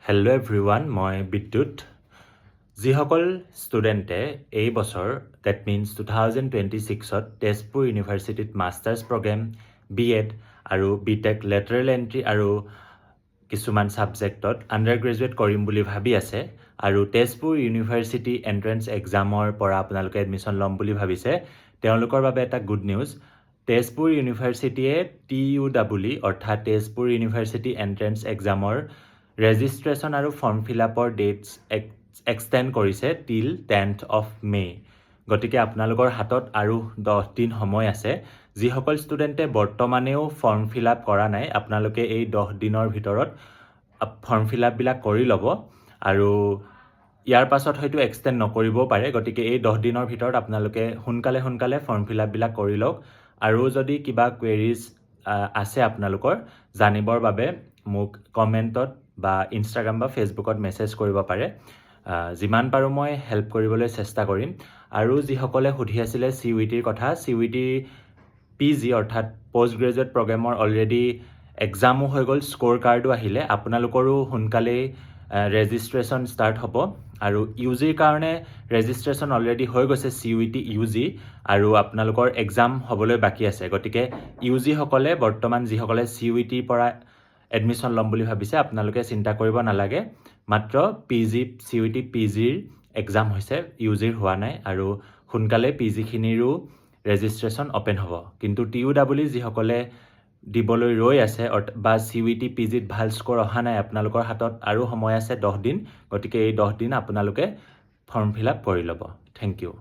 Hello' everyone, মই বিদ্যুৎ। যিসকল ষ্টুডেণ্টে এই বছৰ ডেট মিনছ 2026ত তেজপুৰ ইউনিভাৰ্চিটিত মাষ্টাৰ্ছ প্ৰগ্ৰেম, BEd আৰু BTech লেটাৰেল এণ্ট্ৰি আৰু কিছুমান ছাবজেক্টত আণ্ডাৰ গ্ৰেজুৱেট কৰিম বুলি ভাবি আছে আৰু তেজপুৰ ইউনিভাৰ্চিটি এণ্ট্ৰেঞ্চ এক্সামৰ পৰা আপোনালোকে এডমিশ্যন ল'ম বুলি ভাবিছে, তেওঁলোকৰ বাবে এটা গুড নিউজ। তেজপুৰ ইউনিভাৰ্চিটিয়ে TUEE অৰ্থাৎ তেজপুৰ ইউনিভাৰ্চিটি এণ্ট্ৰেঞ্চ এক্সামৰ ৰেজিষ্ট্ৰেশ্যন আৰু form fill up that's extend কৰিছে টিল 10th of May। গতিকে আপোনালোকৰ হাতত আৰু 10 দিন সময় আছে। যিসকল ষ্টুডেণ্টে বৰ্তমানেও ফৰ্ম ফিল আপ কৰা নাই, আপোনালোকে এই 10 দিনৰ ভিতৰত ফৰ্ম ফিল আপবিলাক কৰি ল'ব আৰু ইয়াৰ পাছত হয়তো এক্সটেণ্ড নকৰিবও পাৰে। গতিকে এই 10 দিনৰ ভিতৰত আপোনালোকে সোনকালে ফৰ্ম ফিল আপবিলাক কৰি লওক আৰু যদি কিবা কুৱেৰিজ আছে আপোনালোকৰ জানিবৰ বাবে মোক কমেণ্টত বা ইনষ্টাগ্ৰাম বা ফেচবুকত মেছেজ কৰিব পাৰে। যিমান পাৰোঁ মই হেল্প কৰিবলৈ চেষ্টা কৰিম। আৰু যিসকলে সুধি আছিলে CUETৰ কথা, CUET PG অৰ্থাৎ পষ্ট গ্ৰেজুৱেট প্ৰগ্ৰেমৰ অলৰেডি এক্সামো হৈ গ'ল, স্ক'ৰ কাৰ্ডো আহিলে। আপোনালোকৰো সোনকালেই ৰেজিষ্ট্ৰেশ্যন ষ্টাৰ্ট হ'ব আৰু UGৰ কাৰণে ৰেজিষ্ট্ৰেশ্যন অলৰেডি হৈ গৈছে CUET UG আৰু আপোনালোকৰ এক্সাম হ'বলৈ বাকী আছে। গতিকে UGসকলে বৰ্তমান যিসকলে CUETৰ পৰা এডমিশ্যন ল'ম বুলি ভাবিছে, আপোনালোকে চিন্তা কৰিব নালাগে। মাত্ৰ CUET PGৰ এক্সাম হৈছে, UGৰ হোৱা নাই আৰু সোনকালে PGখিনিৰো ৰেজিষ্ট্ৰেশ্যন অ'পেন হ'ব। কিন্তু TUEE যিসকলে দিবলৈ ৰৈ আছে বা CUET PGত ভাল স্ক'ৰ অহা নাই, আপোনালোকৰ হাতত আৰু সময় আছে 10 দিন। গতিকে এই 10 দিন আপোনালোকে ফৰ্ম ফিল আপ কৰি ল'ব। Thank U.